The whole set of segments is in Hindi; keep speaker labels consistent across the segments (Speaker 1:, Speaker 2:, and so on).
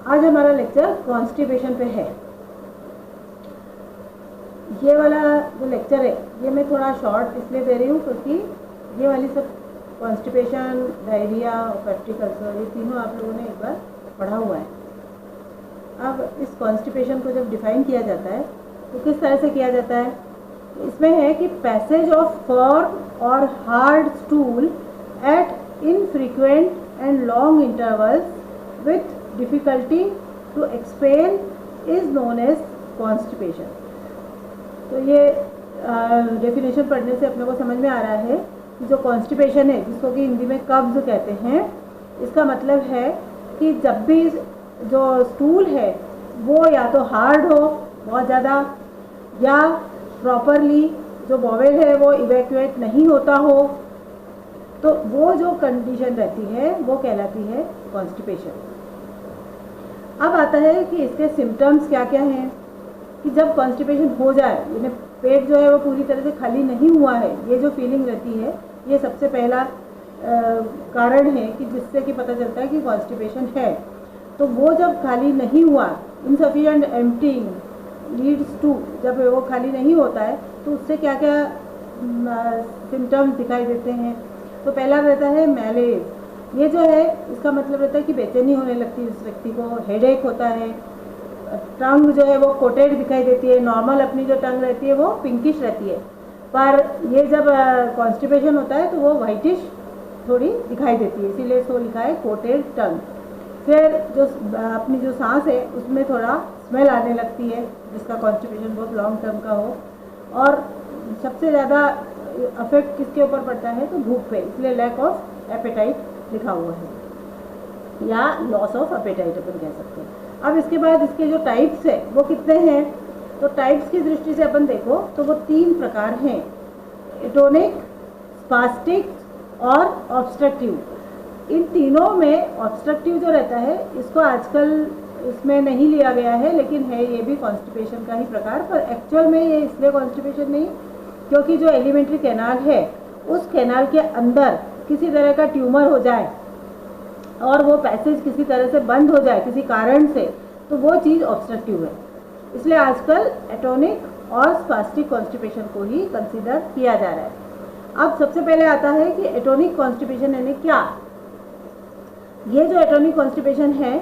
Speaker 1: आज हमारा लेक्चर कॉन्स्टिपेशन पे है। ये वाला जो लेक्चर है ये मैं थोड़ा शॉर्ट इसलिए दे रही हूँ क्योंकि ये वाली सब कॉन्स्टिपेशन, डायरिया और पेप्टिक अल्सर ये तीनों आप लोगों ने एक बार पढ़ा हुआ है। अब इस कॉन्स्टिपेशन को जब डिफाइन किया जाता है तो किस तरह से किया जाता है, इसमें है कि पैसेज ऑफ फर्म और hard stool at infrequent and long intervals with difficulty to expel is known as constipation. तो ये डेफिनेशन पढ़ने से अपने को समझ में आ रहा है कि जो कॉन्स्टिपेशन है, जिसको कि हिंदी में कब्ज़ कहते हैं, इसका मतलब है कि जब भी जो स्टूल है वो या तो हार्ड हो बहुत ज़्यादा, या प्रॉपरली जो बॉवेल है वो इवैक्यूएट नहीं होता हो, तो वो जो कंडीशन रहती है वो कहलाती है कॉन्स्टिपेशन। अब आता है कि इसके सिम्टम्स क्या क्या हैं। कि जब कॉन्स्टिपेशन हो जाए, यानी पेट जो है वो पूरी तरह से खाली नहीं हुआ है, ये जो फीलिंग रहती है, ये सबसे पहला कारण है कि जिससे कि पता चलता है कि कॉन्स्टिपेशन है। तो वो जब खाली नहीं हुआ, इनसफिशिएंट एम्प्टिंग लीड्स टू, जब वो खाली नहीं होता है तो उससे क्या क्या सिम्टम्स दिखाई देते हैं। तो पहला रहता है मैलेज। ये जो है इसका मतलब रहता है कि बेचैनी होने लगती है उस व्यक्ति को, हेडेक होता है, टंग जो है वो कोटेड दिखाई देती है। नॉर्मल अपनी जो टंग रहती है वो पिंकिश रहती है, पर ये जब कॉन्स्टिपेशन होता है तो वो वाइटिश थोड़ी दिखाई देती है, इसीलिए इसको लिखा है कोटेड टंग। फिर जो अपनी जो सांस है उसमें थोड़ा स्मेल आने लगती है, जिसका कॉन्स्टिपेशन बहुत लॉन्ग टर्म का हो। और सबसे ज़्यादा अफेक्ट किसके ऊपर पड़ता है तो भूख पे, इसलिए लैक ऑफ एपेटाइट लिखा हुआ है, या लॉस ऑफ एपेटाइट अपन कह सकते हैं। अब इसके बाद इसके जो टाइप्स है वो कितने हैं, तो टाइप्स की दृष्टि से अपन देखो तो वो 3 प्रकार हैं, एटोनिक, स्पास्टिक और ऑब्स्ट्रक्टिव। इन तीनों में ऑब्स्ट्रक्टिव जो रहता है इसको आजकल इसमें नहीं लिया गया है, लेकिन है ये भी कॉन्स्टिपेशन का ही प्रकार। पर एक्चुअल में ये इसलिए कॉन्स्टिपेशन नहीं क्योंकि जो एलिमेंट्री कैनाल है उस कैनाल के अंदर किसी तरह का ट्यूमर हो जाए और वो पैसेज किसी तरह से बंद हो जाए किसी कारण से, तो वो चीज़ ऑब्स्ट्रक्टिव है। इसलिए आजकल एटोनिक और स्पास्टिक कॉन्स्टिपेशन को ही कंसीडर किया जा रहा है। अब सबसे पहले आता है कि एटोनिक कॉन्स्टिपेशन यानी क्या। ये जो एटोनिक कॉन्स्टिपेशन है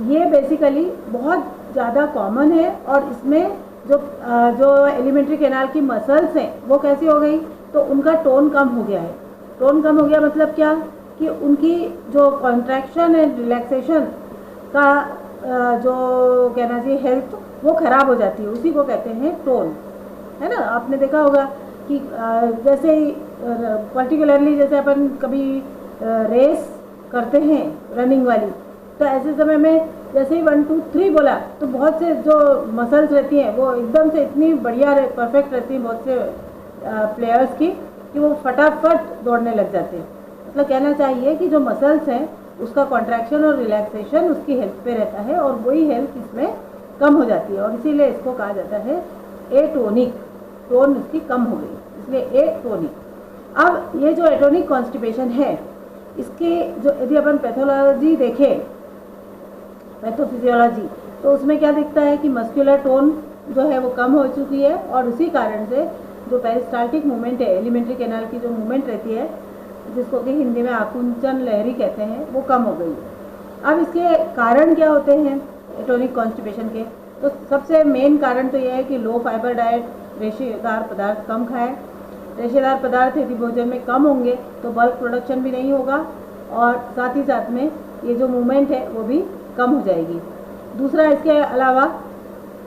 Speaker 1: ये बेसिकली बहुत ज़्यादा कॉमन है, और इसमें जो एलिमेंट्री कैनाल की मसल्स हैं वो कैसी हो गई, तो उनका टोन कम हो गया है। टोन कम हो गया मतलब क्या कि उनकी जो कॉन्ट्रैक्शन एंड रिलैक्सेशन का जो कहना चाहिए हेल्थ वो ख़राब हो जाती है, उसी को कहते हैं टोन, है ना। आपने देखा होगा कि जैसे ही पर्टिकुलरली जैसे अपन कभी रेस करते हैं रनिंग वाली, तो ऐसे समय में जैसे ही 1 2 3 बोला तो बहुत से जो मसल्स रहती हैं वो एकदम से इतनी बढ़िया परफेक्ट रहती हैं बहुत से प्लेयर्स की कि वो फटाफट दौड़ने लग जाते हैं। मतलब कहना चाहिए कि जो मसल्स हैं उसका कॉन्ट्रैक्शन और रिलैक्सेशन उसकी हेल्थ पे रहता है, और वही हेल्थ इसमें कम हो जाती है, और इसीलिए इसको कहा जाता है एटोनिक। टोन इसकी कम हो गई, इसलिए एटोनिक। अब ये जो एटोनिक कॉन्स्टिपेशन है इसके जो यदि अपन पैथोलॉजी देखें, पैथोफिजियोलॉजी, तो उसमें क्या दिखता है कि मस्कुलर टोन जो है वो कम हो चुकी है, और उसी कारण से जो पेरिस्टाल्टिक मूवमेंट है, एलिमेंट्री कैनाल की जो मूवमेंट रहती है जिसको कि हिंदी में आकुंचन लहरी कहते हैं, वो कम हो गई है। अब इसके कारण क्या होते हैं एटोनिक कॉन्स्टिपेशन के, तो सबसे मेन कारण तो यह है कि लो फाइबर डाइट, रेशेदार पदार्थ कम खाएं। रेशेदार पदार्थ यदि भोजन में कम होंगे तो बल्क प्रोडक्शन भी नहीं होगा, और साथ ही साथ में ये जो मूवमेंट है वो भी कम हो जाएगी। दूसरा, इसके अलावा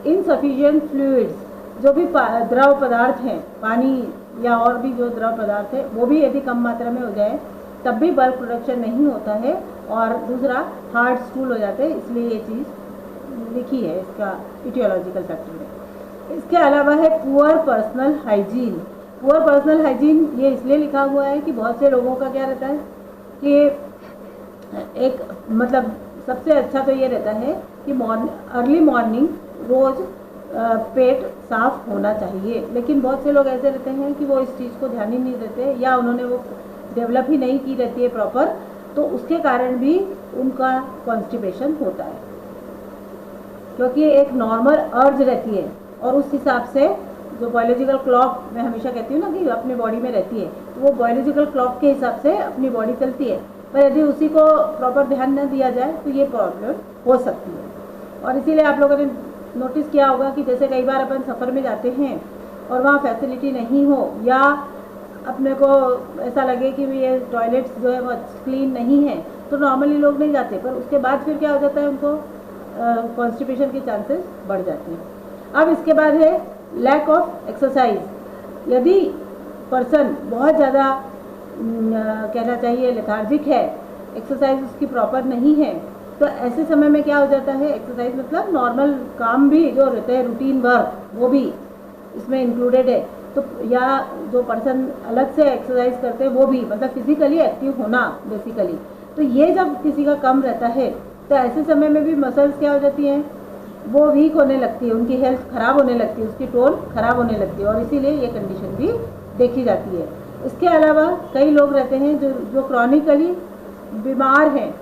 Speaker 1: इनसफिशिएंट फ्लूइड्स, जो भी द्रव पदार्थ हैं, पानी या और भी जो द्रव पदार्थ है वो भी यदि कम मात्रा में हो जाए तब भी बल्क प्रोडक्शन नहीं होता है, और दूसरा हार्ड स्टूल हो जाते हैं, इसलिए ये चीज़ लिखी है इसका इटियोलॉजिकल फैक्टर में। इसके अलावा है poor personal hygiene. Poor personal hygiene ये इसलिए लिखा हुआ है कि बहुत से लोगों का क्या रहता है कि एक मतलब सबसे अच्छा तो ये रहता है कि अर्ली मॉर्निंग रोज़ पेट साफ होना चाहिए, लेकिन बहुत से लोग ऐसे रहते हैं कि वो इस चीज़ को ध्यान ही नहीं देते, या उन्होंने वो डेवलप ही नहीं की रहती है प्रॉपर, तो उसके कारण भी उनका कॉन्स्टिपेशन होता है। क्योंकि एक नॉर्मल अर्ज रहती है और उस हिसाब से जो बायोलॉजिकल क्लॉक मैं हमेशा कहती हूँ ना कि अपनी बॉडी में रहती है, तो वो बायोलॉजिकल क्लॉक के हिसाब से अपनी बॉडी चलती है। पर यदि उसी को प्रॉपर ध्यान न दिया जाए तो ये प्रॉब्लम हो सकती है। और इसीलिए आप लोगों ने नोटिस किया होगा कि जैसे कई बार अपन सफ़र में जाते हैं और वहाँ फैसिलिटी नहीं हो या अपने को ऐसा लगे कि ये टॉयलेट्स जो है वो क्लीन नहीं है, तो नॉर्मली लोग नहीं जाते, पर उसके बाद फिर क्या हो जाता है, उनको कॉन्स्टिपेशन के चांसेस बढ़ जाते हैं। अब इसके बाद है लैक ऑफ एक्सरसाइज। यदि पर्सन बहुत ज़्यादा कहना चाहिए लेथार्जिक है, एक्सरसाइज उसकी प्रॉपर नहीं है, तो ऐसे समय में क्या हो जाता है, एक्सरसाइज मतलब नॉर्मल काम भी जो रहते हैं, रूटीन वर्क, वो भी इसमें इंक्लूडेड है। तो या जो पर्सन अलग से एक्सरसाइज करते हैं वो भी, मतलब फिजिकली एक्टिव होना बेसिकली, तो ये जब किसी का कम रहता है तो ऐसे समय में भी मसल्स क्या हो जाती हैं, वो वीक होने लगती है, उनकी हेल्थ ख़राब होने लगती है, उसकी टोन ख़राब होने लगती है, और इसीलिए ये कंडीशन भी देखी जाती है। इसके अलावा कई लोग रहते हैं जो क्रॉनिकली बीमार हैं,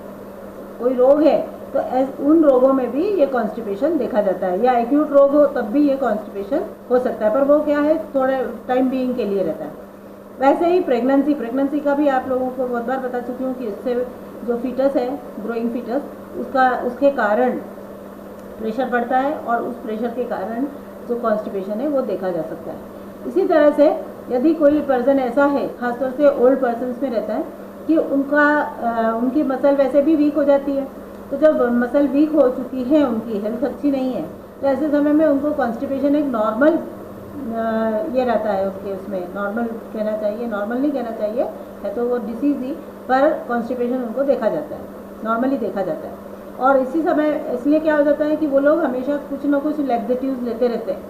Speaker 1: कोई रोग है, तो उन रोगों में भी ये कॉन्स्टिपेशन देखा जाता है, या एक्यूट रोग हो तब भी ये कॉन्स्टिपेशन हो सकता है, पर वो क्या है, थोड़े टाइम बीइंग के लिए रहता है। वैसे ही प्रेगनेंसी का भी आप लोगों को बहुत बार बता चुकी हूँ कि इससे जो फीटस है, ग्रोइंग फीटस, उसके कारण प्रेशर बढ़ता है और उस प्रेशर के कारण जो कॉन्स्टिपेशन है वो देखा जा सकता है। इसी तरह से यदि कोई पर्सन ऐसा है, खासतौर से ओल्ड पर्सनस में रहता है कि उनकी मसल वैसे भी वीक हो जाती है, तो जब मसल वीक हो चुकी है, उनकी हेल्थ अच्छी नहीं है, तो ऐसे समय में उनको कॉन्स्टिपेशन एक नॉर्मल ये रहता है, उसके उसमें नॉर्मल कहना चाहिए, नॉर्मल नहीं कहना चाहिए, है तो वो डिसीज़ ही, पर कॉन्स्टिपेशन उनको देखा जाता है, नॉर्मली देखा जाता है। और इसी समय इसलिए क्या हो जाता है कि वो लोग हमेशा कुछ ना कुछ लैक्सेटिव्स लेते रहते हैं,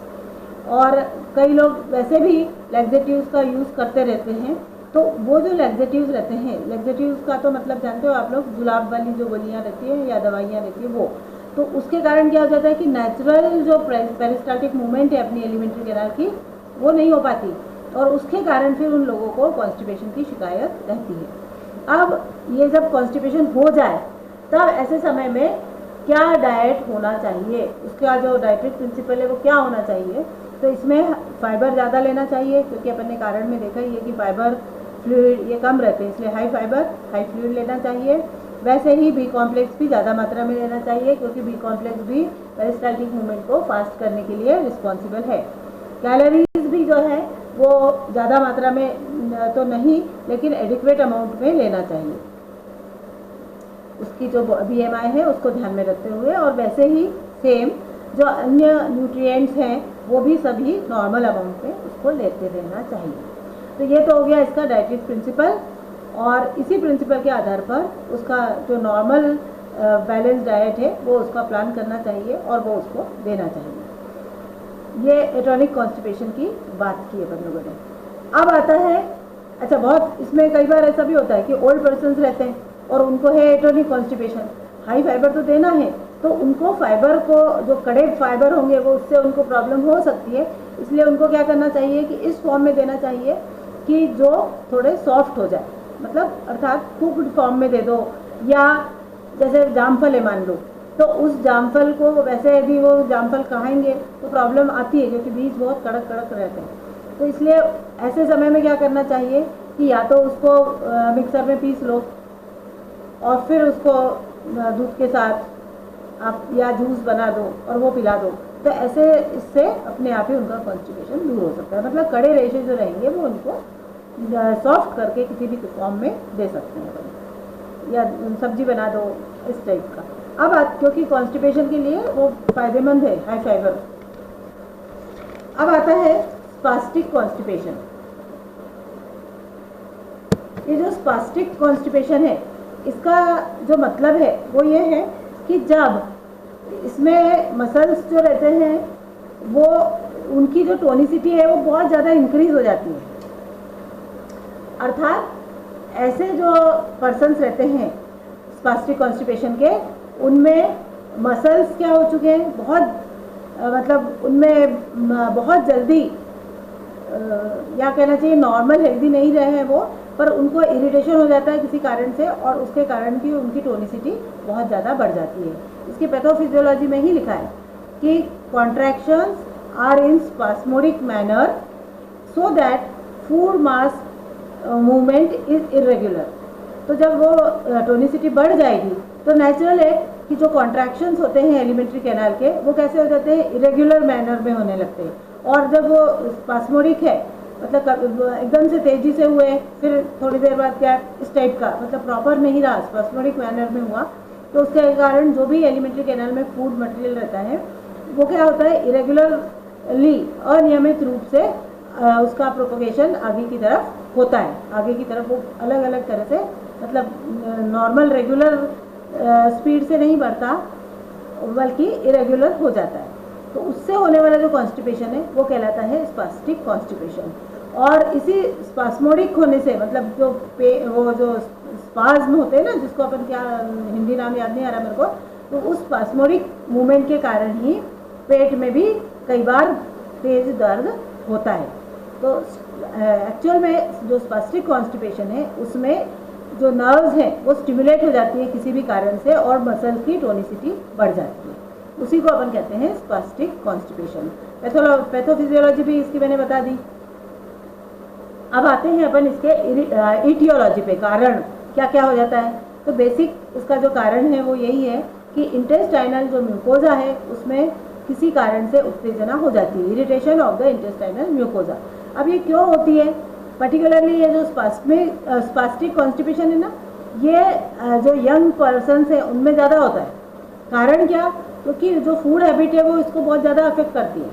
Speaker 1: और कई लोग वैसे भी लैक्सेटिव्स का यूज़ करते रहते हैं। तो वो जो लैक्सेटिव्स रहते हैं, लैक्सेटिव्स का तो मतलब जानते हो आप लोग, जुलाब वाली जो गोलियाँ रहती हैं या दवाइयाँ रहती हैं वो, तो उसके कारण क्या हो जाता है कि नेचुरल जो पेरिस्टाल्टिक मूवमेंट है अपनी एलिमेंट्री कैनाल की, वो नहीं हो पाती, और उसके कारण फिर उन लोगों को कॉन्स्टिपेशन की शिकायत रहती है। अब ये जब कॉन्स्टिपेशन हो जाए तब ऐसे समय में क्या डाइट होना चाहिए, उसका जो डाइटरी प्रिंसिपल है वो क्या होना चाहिए, तो इसमें फाइबर ज़्यादा लेना चाहिए, क्योंकि अपन ने कारण में देखा ही है कि फाइबर फ्लूइड ये कम रहते हैं, इसलिए हाई फाइबर हाई फ्लूइड लेना चाहिए। वैसे ही बी कॉम्प्लेक्स भी ज़्यादा मात्रा में लेना चाहिए, क्योंकि बी कॉम्प्लेक्स भी पेरिस्टाल्टिक मूवमेंट को फास्ट करने के लिए रिस्पॉन्सिबल है। कैलोरीज भी जो है वो ज़्यादा मात्रा में तो नहीं, लेकिन एडिक्वेट अमाउंट में लेना चाहिए, उसकी जो BMI है उसको ध्यान में रखते हुए। और वैसे ही सेम जो अन्य न्यूट्रिएंट्स हैं वो भी सभी नॉर्मल अमाउंट में उसको लेते रहना चाहिए। तो ये तो हो गया इसका डाइटरी प्रिंसिपल, और इसी प्रिंसिपल के आधार पर उसका जो नॉर्मल बैलेंस डाइट है वो उसका प्लान करना चाहिए और वो उसको देना चाहिए। ये एटॉनिक कॉन्स्टिपेशन की बात की है अपन लोगों ने। अब आता है, अच्छा बहुत इसमें कई बार ऐसा भी होता है कि ओल्ड पर्सन्स रहते हैं और उनको है एटॉनिक कॉन्स्टिपेशन, हाई फाइबर तो देना है, तो उनको फाइबर को जो कड़े फाइबर होंगे वो उससे उनको प्रॉब्लम हो सकती है, इसलिए उनको क्या करना चाहिए कि इस फॉर्म में देना चाहिए कि जो थोड़े सॉफ्ट हो जाए, मतलब अर्थात कुक्ड फॉर्म में दे दो, या जैसे जामफल है मान लो, तो उस जामफल को वैसे यदि वो जामफल खाएंगे तो प्रॉब्लम आती है, क्योंकि बीज बहुत कड़क कड़क रहते हैं। तो इसलिए ऐसे समय में क्या करना चाहिए कि या तो उसको मिक्सर में पीस लो और फिर उसको दूध के साथ आप या जूस बना दो और वो पिला दो, तो ऐसे इससे अपने आप ही उनका कॉन्स्टिपेशन दूर हो सकता है। मतलब कड़े रेशे जो रहेंगे वो उनको सॉफ्ट करके किसी भी फॉर्म में दे सकते हैं, या सब्जी बना दो, इस टाइप का। अब क्योंकि कॉन्स्टिपेशन के लिए वो फायदेमंद है हाई फाइबर। अब आता है स्पास्टिक कॉन्स्टिपेशन। ये जो स्पास्टिक कॉन्स्टिपेशन है, इसका जो मतलब है वो ये है कि जब इसमें मसल्स जो रहते हैं वो उनकी जो टोनिसिटी है वो बहुत ज़्यादा इंक्रीज हो जाती है। अर्थात ऐसे जो पर्सन्स रहते हैं स्पास्टिक कॉन्स्टिपेशन के, उनमें मसल्स क्या हो चुके हैं, बहुत मतलब उनमें बहुत जल्दी या कहना चाहिए नॉर्मल हेल्दी नहीं रहे हैं वो, पर उनको इरिटेशन हो जाता है किसी कारण से, और उसके कारण भी उनकी टोनिसिटी बहुत ज़्यादा बढ़ जाती है। इसकी पैथोफिजियोलॉजी में ही लिखा है कि contractions are in spasmodic manner so that food mass movement is irregular. तो जब वो टोनिसिटी बढ़ जाएगी तो नेचुरल है कि जो कॉन्ट्रैक्शंस होते हैं एलिमेंट्री कैनाल के वो कैसे हो जाते हैं, इरेगुलर मैनर में होने लगते हैं। और जब वो स्पास्मोडिक है मतलब एकदम से तेजी से हुए, फिर थोड़ी देर बाद क्या इस टाइप का मतलब प्रॉपर नहीं रहा, स्पास्मोडिक मैनर में हुआ, तो उसके कारण जो भी एलिमेंट्री कैनाल में फूड मटेरियल रहता है वो क्या होता है, इरेगुलरली अनियमित रूप से उसका प्रोपोगेशन आगे की तरफ होता है। आगे की तरफ वो अलग अलग तरह से मतलब नॉर्मल रेगुलर स्पीड से नहीं बढ़ता बल्कि इरेगुलर हो जाता है। तो उससे होने वाला जो कॉन्स्टिपेशन है वो कहलाता है स्पास्टिक कॉन्स्टिपेशन। और इसी स्पास्मोडिक होने से मतलब जो वो जो स्पाज्म होते हैं ना, जिसको अपन क्या हिंदी नाम याद नहीं आ रहा मेरे को, तो उस स्पास्मोडिक मूवमेंट के कारण ही पेट में भी कई बार तेज दर्द होता है। तो एक्चुअल में जो स्पास्टिक कॉन्स्टिपेशन है उसमें जो नर्व्स हैं वो स्टिमुलेट हो जाती है किसी भी कारण से और मसल की टोनिसिटी बढ़ जाती है, उसी को अपन कहते हैं स्पास्टिक कॉन्स्टिपेशन। पैथोफिजियोलॉजी भी इसकी मैंने बता दी। अब आते हैं अपन इसके इटियोलॉजी पे, कारण क्या क्या हो जाता है। तो बेसिक इसका जो कारण है वो यही है कि इंटेस्टाइनल जो म्यूकोजा है उसमें किसी कारण से उत्तेजना हो जाती है, irritation of the intestinal mucosa. अब ये क्यों होती है, पर्टिकुलरली ये जो स्पास्टिक कॉन्स्टिपेशन है ना, ये जो यंग पर्सन्स है उनमें ज़्यादा होता है। कारण क्या, क्योंकि जो फूड हैबिट है वो इसको बहुत ज़्यादा अफेक्ट करती है।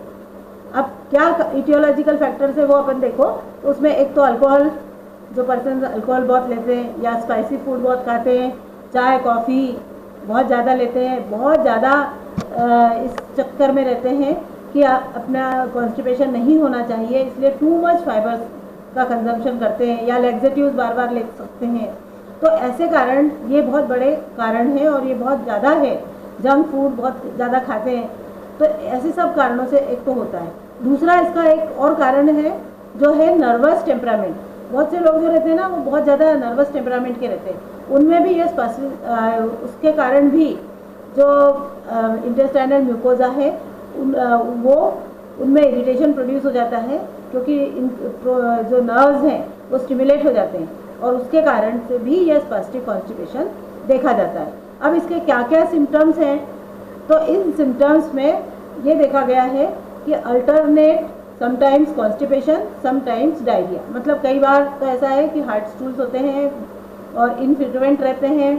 Speaker 1: अब क्या इटियोलॉजिकल फैक्टर्स है वो अपन देखो, तो उसमें एक तो अल्कोहल, जो पर्सन अल्कोहल बहुत लेते हैं या स्पाइसी फूड बहुत खाते हैं, चाय कॉफ़ी बहुत ज़्यादा लेते हैं, बहुत ज़्यादा इस चक्कर में रहते हैं कि अपना कॉन्स्टिपेशन नहीं होना चाहिए, इसलिए टू मच फाइबर्स का कंजम्पशन करते हैं या लैक्सेटिव्स बार बार ले सकते हैं। तो ऐसे कारण ये बहुत बड़े कारण हैं और ये बहुत ज़्यादा है, जंक फूड बहुत ज़्यादा खाते हैं। तो ऐसे सब कारणों से एक तो होता है। दूसरा इसका एक और कारण है जो है नर्वस टेम्परामेंट। बहुत से लोग जो रहते हैं ना वो बहुत ज़्यादा नर्वस टेम्परामेंट के रहते हैं, उनमें भी ये उसके कारण भी जो इंटेस्टाइनल म्यूकोजा है वो उनमें इरिटेशन प्रोड्यूस हो जाता है, क्योंकि जो नर्व्स हैं वो स्टिमुलेट हो जाते हैं और उसके कारण से भी यह स्पास्टिक कॉन्स्टिपेशन देखा जाता है। अब इसके क्या क्या सिम्टम्स हैं, तो इन सिम्टम्स में ये देखा गया है कि alternate sometimes constipation sometimes diarrhoea. मतलब कई बार तो ऐसा है कि हार्ड स्टूल्स होते हैं और इनफ्रीक्वेंट रहते हैं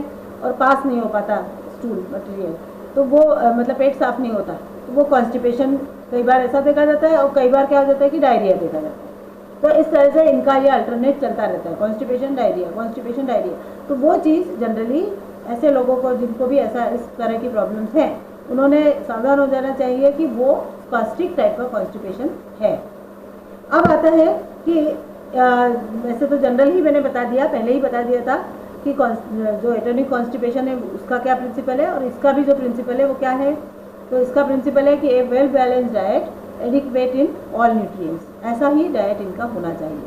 Speaker 1: और पास नहीं हो पाता स्टूल मटेरियल, तो वो मतलब पेट साफ नहीं होता, तो वो कॉन्स्टिपेशन कई बार ऐसा देखा जाता है और कई बार क्या हो जाता है कि डायरिया देखा जाता है। तो इस तरह से इनका ये अल्टरनेट चलता रहता है, कॉन्स्टिपेशन डायरिया, कॉन्स्टिपेशन डायरिया। तो वो चीज़ जनरली ऐसे लोगों को जिनको भी ऐसा इस तरह की प्रॉब्लम्स हैं उन्होंने सावधान हो जाना चाहिए कि वो स्पास्टिक टाइप का कॉन्स्टिपेशन है। अब आता है कि वैसे तो जनरल ही मैंने बता दिया, पहले ही बता दिया था कि जो एटोनिक कॉन्स्टिपेशन है उसका क्या प्रिंसिपल है और इसका भी जो प्रिंसिपल है वो क्या है। तो इसका प्रिंसिपल है कि a well balance diet adequate in all nutrients, ऐसा ही डाइट इनका होना चाहिए।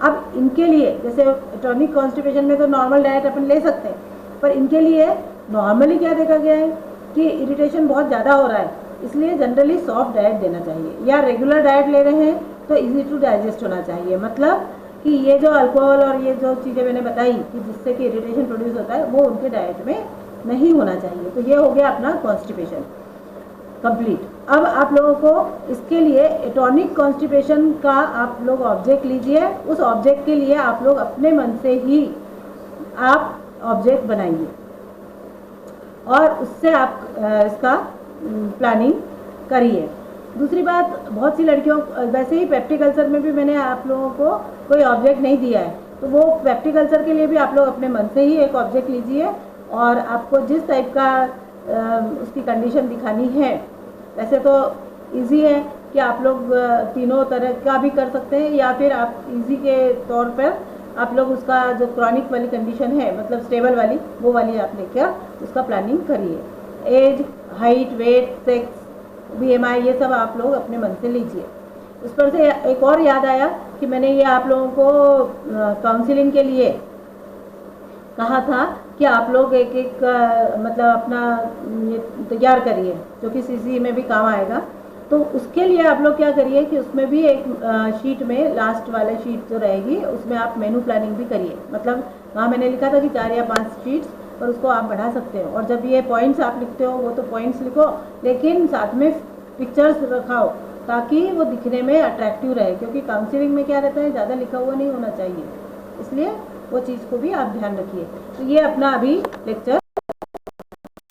Speaker 1: अब इनके लिए जैसे एटोनिक कॉन्स्टिपेशन में तो नॉर्मल डाइट अपन ले सकते हैं, पर इनके लिए नॉर्मली क्या देखा गया है कि इरिटेशन बहुत ज़्यादा हो रहा है, इसलिए जनरली सॉफ्ट डाइट देना चाहिए, या रेगुलर डाइट ले रहे हैं तो इजी टू डाइजेस्ट होना चाहिए। मतलब कि ये जो अल्कोहल और ये जो चीज़ें मैंने बताई कि जिससे कि इरिटेशन प्रोड्यूस होता है वो उनके डाइट में नहीं होना चाहिए। तो ये हो गया अपना कॉन्स्टिपेशन कंप्लीट। अब आप लोगों को इसके लिए एटोनिक कॉन्स्टिपेशन का आप लोग ऑब्जेक्ट लीजिए, उस ऑब्जेक्ट के लिए आप लोग अपने मन से ही आप ऑब्जेक्ट बनाइए और उससे आप इसका प्लानिंग करिए। दूसरी बात, बहुत सी लड़कियों वैसे ही पेप्टिक अल्सर में भी मैंने आप लोगों को कोई ऑब्जेक्ट नहीं दिया है, तो वो पेप्टिक अल्सर के लिए भी आप लोग अपने मन से ही एक ऑब्जेक्ट लीजिए और आपको जिस टाइप का उसकी कंडीशन दिखानी है। वैसे तो इजी है कि आप लोग तीनों तरह का भी कर सकते हैं, या फिर आप इजी के तौर पर आप लोग उसका जो क्रॉनिक वाली कंडीशन है मतलब स्टेबल वाली वो वाली आप लेकर उसका प्लानिंग करिए। Age, height, weight, sex, BMI ये सब आप लोग अपने मन से लीजिए। उस पर से एक और याद आया कि मैंने ये आप लोगों को कहा था कि आप लोग एक एक मतलब अपना ये तैयार करिए जो कि सीसी में भी काम आएगा। तो उसके लिए आप लोग क्या करिए कि उसमें भी एक शीट में लास्ट वाले शीट जो रहेगी उसमें आप मेनू प्लानिंग भी करिए। मतलब वहाँ मैंने लिखा था कि 4 या 5 शीट्स, पर उसको आप बढ़ा सकते हो। और जब ये पॉइंट्स आप लिखते हो वो तो पॉइंट्स लिखो, लेकिन साथ में पिक्चर्स रखाओ ताकि वो दिखने में अट्रैक्टिव रहे, क्योंकि काउंसलिंग में क्या रहता है, ज़्यादा लिखा हुआ नहीं होना चाहिए, इसलिए वो चीज़ को भी आप ध्यान रखिए। तो ये अपना अभी लेक्चर